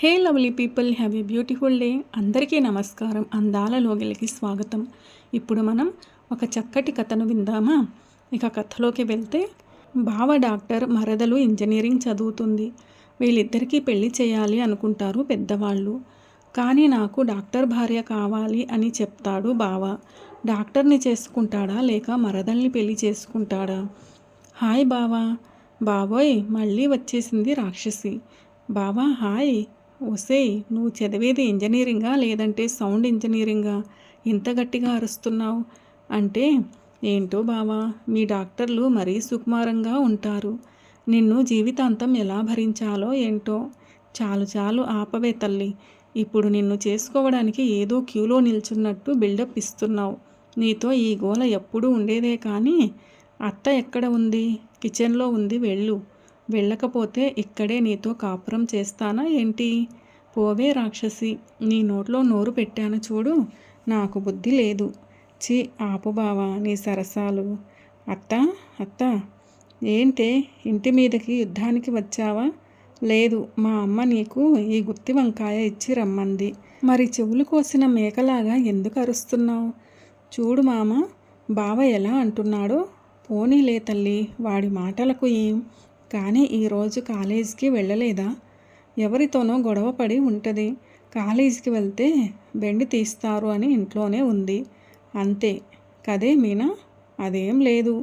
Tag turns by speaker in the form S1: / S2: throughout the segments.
S1: Hey lovely people, have a beautiful day. అందరికీ నమస్కారం. అందాల లోగిలికి స్వాగతం. ఇప్పుడు మనం ఒక చక్కటి కథను విందామా? ఇక కథలోకి వెళ్తే, బావ డాక్టర్, మరదలు ఇంజనీరింగ్ చదువుతుంది. వీళ్ళిద్దరికీ పెళ్లి చేయాలి అనుకుంటారు పెద్దవాళ్ళు. కానీ నాకు డాక్టర్ భార్య కావాలి అని చెప్తాడు బావ. డాక్టర్ని చేసుకుంటాడా లేక మరదల్ని పెళ్లి చేసుకుంటాడా? హాయ్ బావా. బాబోయ్, మళ్ళీ వచ్చేసింది రాక్షసి. బావా హాయ్. ఒసేయ్, నువ్వు చదివేది ఇంజనీరింగా లేదంటే సౌండ్ ఇంజనీరింగా? ఇంత గట్టిగా అరుస్తున్నావు అంటే? ఏంటో బావా, మీ డాక్టర్లు మరీ సుకుమారంగా ఉంటారు. నిన్ను జీవితాంతం ఎలా భరించాలో ఏంటో. చాలు చాలు ఆపవే తల్లి. ఇప్పుడు నిన్ను చేసుకోవడానికి ఏదో క్యూలో నిల్చున్నట్టు బిల్డప్ ఇస్తున్నావు. నీతో ఈ గోల ఎప్పుడూ ఉండేదే కానీ. అత్త ఎక్కడ ఉంది? కిచెన్లో ఉంది, వెళ్ళు. వెళ్ళకపోతే ఇక్కడే నీతో కాపురం చేస్తానా ఏంటి? పోవే రాక్షసి. నీ నోట్లో నోరు పెట్టాను చూడు. నాకు బుద్ధి లేదు. చి ఆపు బావా నీ సరసాలు. అత్త అత్త. ఏంటే, ఇంటి మీదకి యుద్ధానికి వచ్చావా? లేదు, మా అమ్మ నీకు ఈ గుత్తి వంకాయ ఇచ్చి రమ్మంది. మరి చెవులు కోసిన మేకలాగా ఎందుకు అరుస్తున్నావు? చూడు మామ, బావ ఎలా అంటున్నాడో. పోనీలే తల్లి, వాడి మాటలకు ఏం. కానీ ఈరోజు కాలేజీకి వెళ్ళలేదా? ఎవరితోనో గొడవపడి ఉంటుంది. కాలేజీకి వెళ్తే బెండి తీస్తారు అని ఇంట్లోనే ఉంది. అంతే కదే మీనా? అదేం లేదు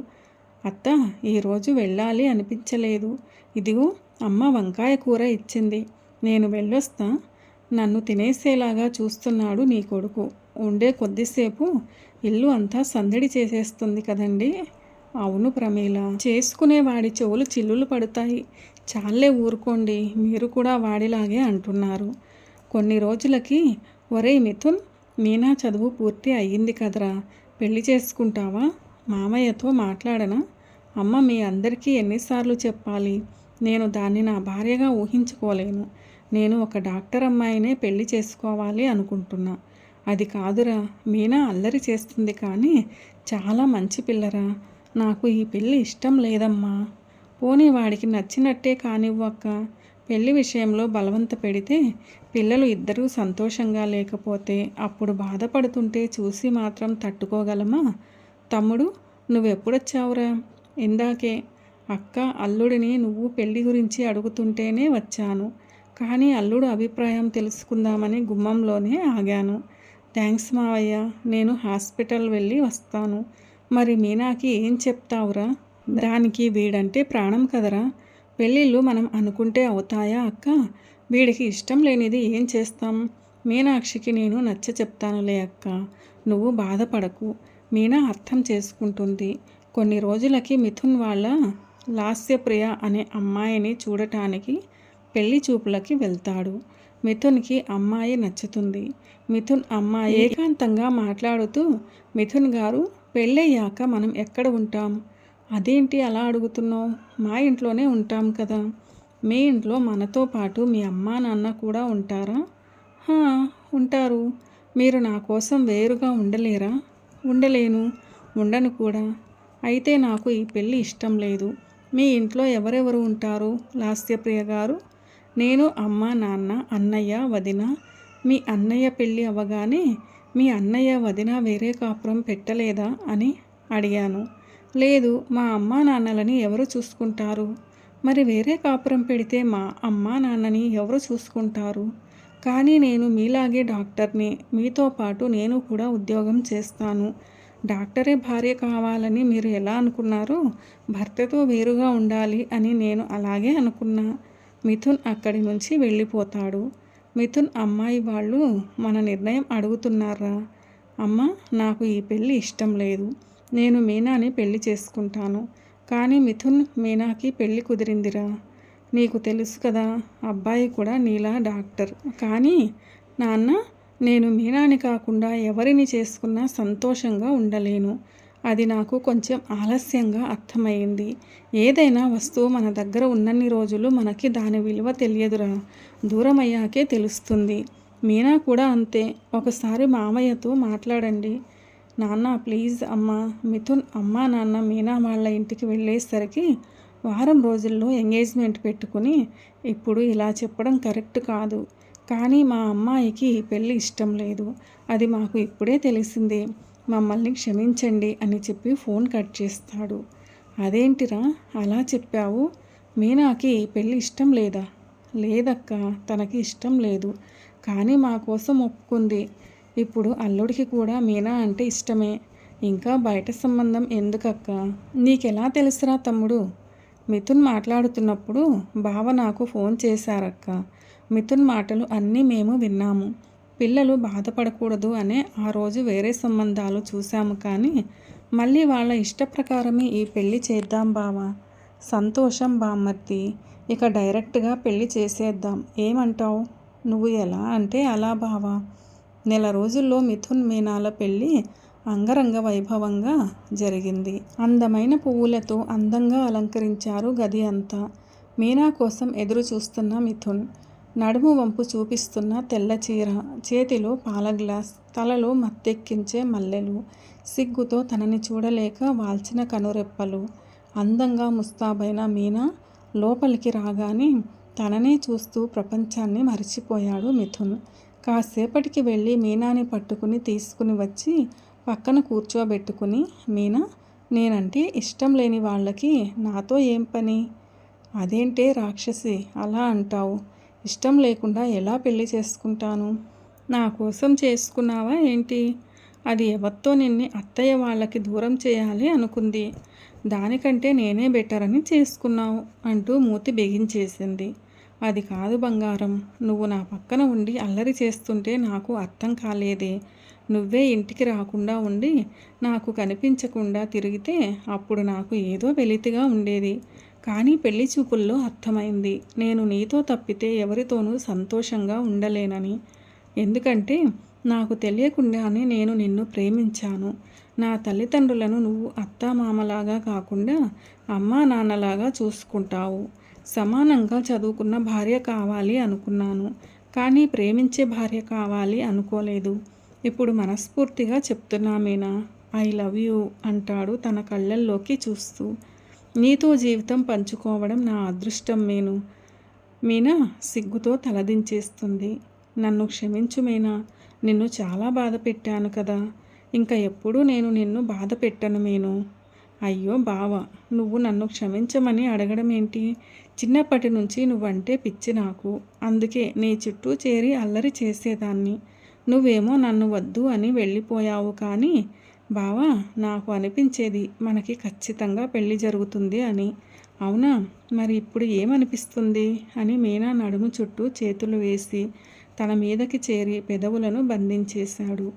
S1: అత్త, ఈరోజు వెళ్ళాలి అనిపించలేదు. ఇదిగో అమ్మ వంకాయ కూర ఇచ్చింది, నేను వెళ్ళొస్తా. నన్ను తినేసేలాగా చూస్తున్నాడు నీ కొడుకు. ఉండే కొద్దిసేపు ఇల్లు అంతా సందడి చేసేస్తుంది కదండి. అవును ప్రమీల, చేసుకునేవాడి చెవులు చిల్లులు పడతాయి. చాలే ఊరుకోండి, మీరు కూడా వాడిలాగే అంటున్నారు. కొన్ని రోజులకి, ఒరేయ్ మిథున్, మీనా చదువు పూర్తి అయ్యింది కదరా, పెళ్లి చేసుకుంటావా? మామయ్యతో మాట్లాడనా? అమ్మ మీ అందరికీ ఎన్నిసార్లు చెప్పాలి? నేను దాన్ని నా భార్యగా ఊహించుకోలేను. నేను ఒక డాక్టర్ అమ్మాయినే పెళ్లి చేసుకోవాలి అనుకుంటున్నా. అది కాదురా, మీనా అల్లరి చేస్తుంది కానీ చాలా మంచి పిల్లరా. నాకు ఈ పెళ్ళి ఇష్టం లేదమ్మా. పోనీ వాడికి నచ్చినట్టే కానివ్వక్క. పెళ్లి విషయంలో బలవంత పెడితే పిల్లలు ఇద్దరూ సంతోషంగా లేకపోతే అప్పుడు బాధపడుతుంటే చూసి మాత్రం తట్టుకోగలమా? తమ్ముడు, నువ్వెప్పుడొచ్చావురా? ఇందాకే. అక్క, అల్లుడిని నువ్వు పెళ్లి గురించి అడుగుతుంటేనే వచ్చాను. కానీ అల్లుడు అభిప్రాయం తెలుసుకుందామని గుమ్మంలోనే ఆగాను. థ్యాంక్స్ మావయ్య, నేను హాస్పిటల్ వెళ్ళి వస్తాను. మరి మీనాకి ఏం చెప్తావురా? దానికి వీడంటే ప్రాణం కదరా. పెళ్ళిళ్ళు మనం అనుకుంటే అవుతాయా అక్క? వీడికి ఇష్టం లేనిది ఏం చేస్తాం? మీనాక్షికి నేను నచ్చ చెప్తానులే అక్క, నువ్వు బాధపడకు. మీనా అర్థం చేసుకుంటుంది. కొన్ని రోజులకి మిథున్ వాళ్ళ లాస్యప్రియ అనే అమ్మాయిని చూడటానికి పెళ్లి చూపులకి వెళ్తాడు. మిథున్కి అమ్మాయి నచ్చుతుంది. మిథున్ అమ్మాయి ఏకాంతంగా మాట్లాడుతూ, మిథున్ గారు, పెళ్ళయ్యాక మనం ఎక్కడ ఉంటాం? అదేంటి అలా అడుగుతున్నావు? మా ఇంట్లోనే ఉంటాం కదా. మీ ఇంట్లో మనతో పాటు మీ అమ్మా నాన్న కూడా ఉంటారా? ఉంటారు. మీరు నా కోసం వేరుగా ఉండలేరా? ఉండలేను, ఉండను కూడా. అయితే నాకు ఈ పెళ్ళి ఇష్టం లేదు. మీ ఇంట్లో ఎవరెవరు ఉంటారు లాస్యప్రియ గారు? నేను, అమ్మ, నాన్న, అన్నయ్య, వదిన. మీ అన్నయ్య పెళ్ళి అవ్వగానే మీ అన్నయ్య వదిన వేరే కాపురం పెట్టలేదా అని అడిగాను. లేదు, మా అమ్మా నాన్నలని ఎవరు చూసుకుంటారు? మరి వేరే కాపురం పెడితే మా అమ్మా నాన్నని ఎవరు చూసుకుంటారు? కానీ నేను మీలాగే డాక్టర్ని. మీతో పాటు నేను కూడా ఉద్యోగం చేస్తాను. డాక్టరే భార్య కావాలని మీరు ఎలా అనుకున్నారో, భర్తతో వేరుగా ఉండాలి అని నేను అలాగే అనుకున్నా. మిథున్ అక్కడి నుంచి వెళ్ళిపోతాడు. మిథున్ అమ్మాయి వాళ్ళు మన నిర్ణయం అడుగుతున్నారా? అమ్మ, నాకు ఈ పెళ్ళి ఇష్టం లేదు. నేను మీనాని పెళ్లి చేసుకుంటాను. కానీ మిథున్, మీనాకి పెళ్ళి కుదిరిందిరా. నీకు తెలుసు కదా, అబ్బాయి కూడా నీలా డాక్టర్. కానీ నాన్న, నేను మీనాని కాకుండా ఎవరిని చేసుకున్నా సంతోషంగా ఉండలేను. అది నాకు కొంచెం ఆలస్యంగా అర్థమైంది. ఏదైనా వస్తువు మన దగ్గర ఉన్నన్ని రోజులు మనకి దాని విలువ తెలియదురా, దూరం అయ్యాకే తెలుస్తుంది. మీనా కూడా అంతే. ఒకసారి మామయ్యతో మాట్లాడండి. నాన్న ప్లీజ్ అమ్మ. మిథున్ అమ్మా నాన్న మీనా వాళ్ళ ఇంటికి వెళ్ళేసరికి వారం రోజుల్లో ఎంగేజ్మెంట్ పెట్టుకుని ఇప్పుడు ఇలా చెప్పడం కరెక్ట్ కాదు. కానీ మా అమ్మాయికి పెళ్ళి ఇష్టం లేదు. అది మాకు ఇప్పుడే తెలిసింది. మమ్మల్ని క్షమించండి అని చెప్పి ఫోన్ కట్ చేస్తాడు. అదేంటిరా అలా చెప్పావు? మీనాకి పెళ్ళి ఇష్టం లేదా? లేదక్క, తనకి ఇష్టం లేదు. కానీ మా కోసం ఒప్పుకుంది. ఇప్పుడు అల్లుడికి కూడా మీనా అంటే ఇష్టమే. ఇంకా బయట సంబంధం ఎందుకక్క? నీకెలా తెలుసురా తమ్ముడు? మిథున్ మాట్లాడుతున్నప్పుడు బావ నాకు ఫోన్ చేశారక్క. మిథున్ మాటలు అన్నీ మేము విన్నాము. పిల్లలు బాధపడకూడదు అనే ఆ రోజు వేరే సంబంధాలు చూశాము, కానీ మళ్ళీ వాళ్ళ ఇష్ట ప్రకారమే ఈ పెళ్ళి చేద్దాం బావా. సంతోషం బామ్మర్ది. ఇక డైరెక్ట్గా పెళ్ళి చేసేద్దాం, ఏమంటావు? నువ్వు ఎలా అంటే అలా బావా. నెల రోజుల్లో మిథున్ మీనాల పెళ్ళి అంగరంగ వైభవంగా జరిగింది. అందమైన పువ్వులతో అందంగా అలంకరించారు గది అంతా. మీనా కోసం ఎదురు చూస్తున్న మిథున్ నడుము వంపు చూపిస్తున్న తెల్ల చీర, చేతిలో పాల గ్లాస్, తలలో మత్తెక్కించే మల్లెలు, సిగ్గుతో తనని చూడలేక వాల్చిన కనురెప్పలు. అందంగా ముస్తాబైన మీనా లోపలికి రాగానే తననే చూస్తూ ప్రపంచాన్ని మరిచిపోయాడు మిథున్. కాసేపటికి వెళ్ళి మీనాని పట్టుకుని తీసుకుని వచ్చి పక్కన కూర్చోబెట్టుకుని, మీనా, నేనంటే ఇష్టం లేని వాళ్ళకి నాతో ఏం పని? అదేంటే రాక్షసి అలా అంటావు? ఇష్టం లేకుండా ఎలా పెళ్లి చేసుకుంటాను? నా కోసం చేసుకున్నావా ఏంటి? అది ఎవరితో నిన్ను అత్తయ్య వాళ్ళకి దూరం చేయాలి అనుకుంది. దానికంటే నేనే బెటర్ అని చేసుకున్నావు అంటూ మూతి బిగించేసింది. అది కాదు బంగారం, నువ్వు నా పక్కన ఉండి అల్లరి చేస్తుంటే నాకు అర్థం కాలేదే. నువ్వే ఇంటికి రాకుండా ఉండి నాకు కనిపించకుండా తిరిగితే అప్పుడు నాకు ఏదో వెలితిగా ఉండేది. కానీ పెళ్లి చూపుల్లో అర్థమైంది నేను నీతో తప్పితే ఎవరితోనూ సంతోషంగా ఉండలేనని. ఎందుకంటే నాకు తెలియకుండానే నేను నిన్ను ప్రేమించాను. నా తల్లిదండ్రులను నువ్వు అత్తామామలాగా కాకుండా అమ్మా నాన్నలాగా చూసుకుంటావు. సమానంగా చదువుకున్న భార్య కావాలి అనుకున్నాను, కానీ ప్రేమించే భార్య కావాలి అనుకోలేదు. ఇప్పుడు మనస్ఫూర్తిగా చెప్తున్నా మీనా, ఐ లవ్ యూ అంటాడు తన కళ్ళల్లోకి చూస్తూ. నీతో జీవితం పంచుకోవడం నా అదృష్టం మీనా సిగ్గుతో తలదించేస్తుంది. నన్ను క్షమించు మీనా, నిన్ను చాలా బాధ పెట్టాను కదా. ఇంకా ఎప్పుడూ నేను నిన్ను బాధ పెట్టను మీను. అయ్యో బావ, నువ్వు నన్ను క్షమించమని అడగడం ఏంటి? చిన్నప్పటి నుంచి నువ్వంటే పిచ్చి నాకు. అందుకే నీ చుట్టూ చేరి అల్లరి చేసేదాన్ని. నువ్వేమో నన్ను వద్దు అని వెళ్ళిపోయావు. కానీ బావా, నాకు అనిపించేది మనకి ఖచ్చితంగా పెళ్లి జరుగుతుంది అని. అవునా? మరి ఇప్పుడు ఏమనిపిస్తుంది అని మీనా నడుము చుట్టూ చేతులు వేసి తన మీదకి చేరి పెదవులను బంధించేశాడు.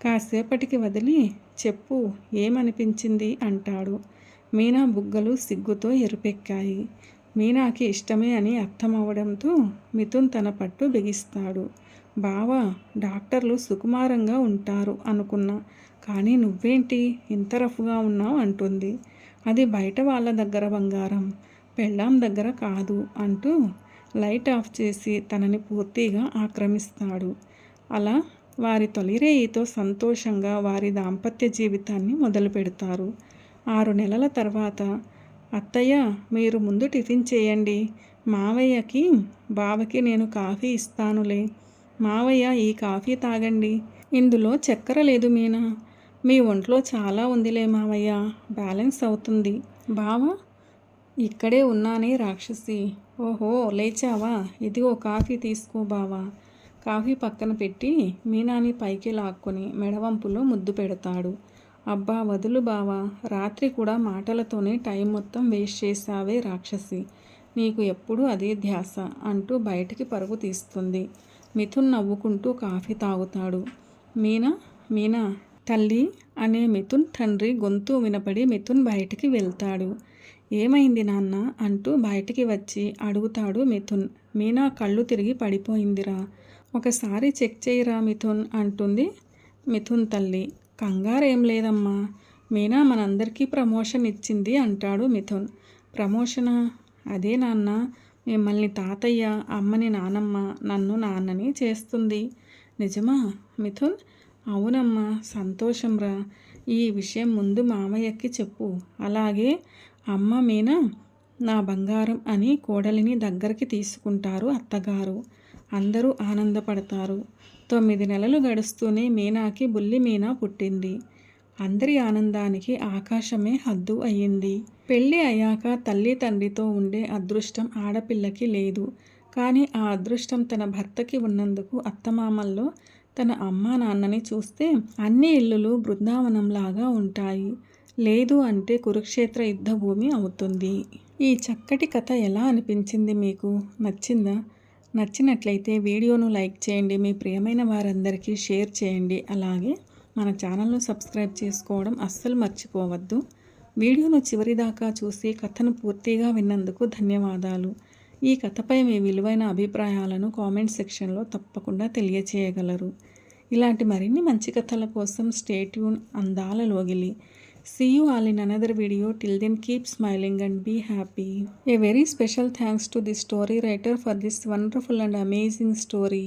S1: కాసేపటికి వదిలి, చెప్పు, ఏమనిపించింది అంటాడు. మీనా బుగ్గలు సిగ్గుతో ఎరుపెక్కాయి. మీనాకి ఇష్టమే అని అర్థమవడంతో మిథున్ తన పట్టు బిగిస్తాడు. బావా, డాక్టర్లు సుకుమారంగా ఉంటారు అనుకున్నా, కానీ నువ్వేంటి ఇంత రఫ్గా ఉన్నావు అంటుంది. అది బయట వాళ్ళ దగ్గర బంగారం, పెళ్ళాం దగ్గర కాదు అంటూ లైట్ ఆఫ్ చేసి తనని పూర్తిగా ఆక్రమిస్తాడు. అలా వారి తొలిరేయితో సంతోషంగా వారి దాంపత్య జీవితాన్ని మొదలు పెడతారు. 6 నెలల తర్వాత, అత్తయ్య మీరు ముందు టిఫిన్ చేయండి, మావయ్యకి బావకి నేను కాఫీ ఇస్తానులే. మావయ్య ఈ కాఫీ తాగండి, ఇందులో చక్కెర లేదు మీనా. మీ ఒంట్లో చాలా ఉందిలే మావయ్య, బ్యాలెన్స్ అవుతుంది. బావ, ఇక్కడే ఉన్నానే రాక్షసి. ఓహో లేచావా, ఇదిగో కాఫీ తీసుకో బావా. కాఫీ పక్కన పెట్టి మీనాని పైకి లాక్కొని మెడవంపులో ముద్దు పెడతాడు. అబ్బా వదులు బావా, రాత్రి కూడా మాటలతోనే టైం మొత్తం వేస్ట్ చేశావే రాక్షసి, నీకు ఎప్పుడూ అదే ధ్యాస అంటూ బయటికి పరుగు తీస్తుంది. మిథున్ నవ్వుకుంటూ కాఫీ తాగుతాడు. మీనా తల్లి అనే మిథున్ తండ్రి గొంతు వినపడి మిథున్ బయటికి వెళ్తాడు. ఏమైంది నాన్న అంటూ బయటికి వచ్చి అడుగుతాడు మిథున్. మీనా కళ్ళు తిరిగి పడిపోయిందిరా, ఒకసారి చెక్ చేయరా మిథున్ అంటుంది మిథున్ తల్లి. కంగారేం లేదమ్మా, మీనా మనందరికీ ప్రమోషన్ ఇచ్చింది అంటాడు మిథున్. ప్రమోషనా? అదే నాన్న, మిమ్మల్ని తాతయ్య, అమ్మని నానమ్మ, నన్ను నాన్నని చేస్తుంది. నిజమా మిథున్? అవునమ్మా, సంతోషంరా. ఈ విషయం ముందు మామయ్యకి చెప్పు. అలాగే అమ్మ మీనా, నా బంగారం అని కోడలిని దగ్గరికి తీసుకుంటారు అత్తగారు. అందరూ ఆనందపడతారు. 9 నెలలు గడుస్తూనే మీనాకి బుల్లి మీనా పుట్టింది. అందరి ఆనందానికి ఆకాశమే హద్దు అయ్యింది. పెళ్ళి అయ్యాక తల్లి తండ్రితో ఉండే అదృష్టం ఆడపిల్లకి లేదు. కానీ ఆ అదృష్టం తన భర్తకి ఉన్నందుకు అత్తమామల్లో తన అమ్మా నాన్నని చూస్తే అన్ని ఇల్లులు బృందావనంలాగా ఉంటాయి. లేదు అంటే కురుక్షేత్ర యుద్ధభూమి అవుతుంది. ఈ చక్కటి కథ ఎలా అనిపించింది మీకు? నచ్చిందా? నచ్చినట్లయితే వీడియోను లైక్ చేయండి, మీ ప్రియమైన వారందరికీ షేర్ చేయండి. అలాగే మన ఛానల్ను సబ్స్క్రైబ్ చేసుకోవడం అస్సలు మర్చిపోవద్దు. వీడియోను చివరిదాకా చూసి కథను పూర్తిగా విన్నందుకు ధన్యవాదాలు. ఈ కథపై మీ విలువైన అభిప్రాయాలను కామెంట్ సెక్షన్లో తప్పకుండా తెలియచేయగలరు. ఇలాంటి మరిన్ని మంచి కథల కోసం స్టే ట్యూన్ అందాల లోగిలి. See you all in another video. Till then, keep smiling and be happy. A very special thanks to the story writer for this wonderful and amazing story.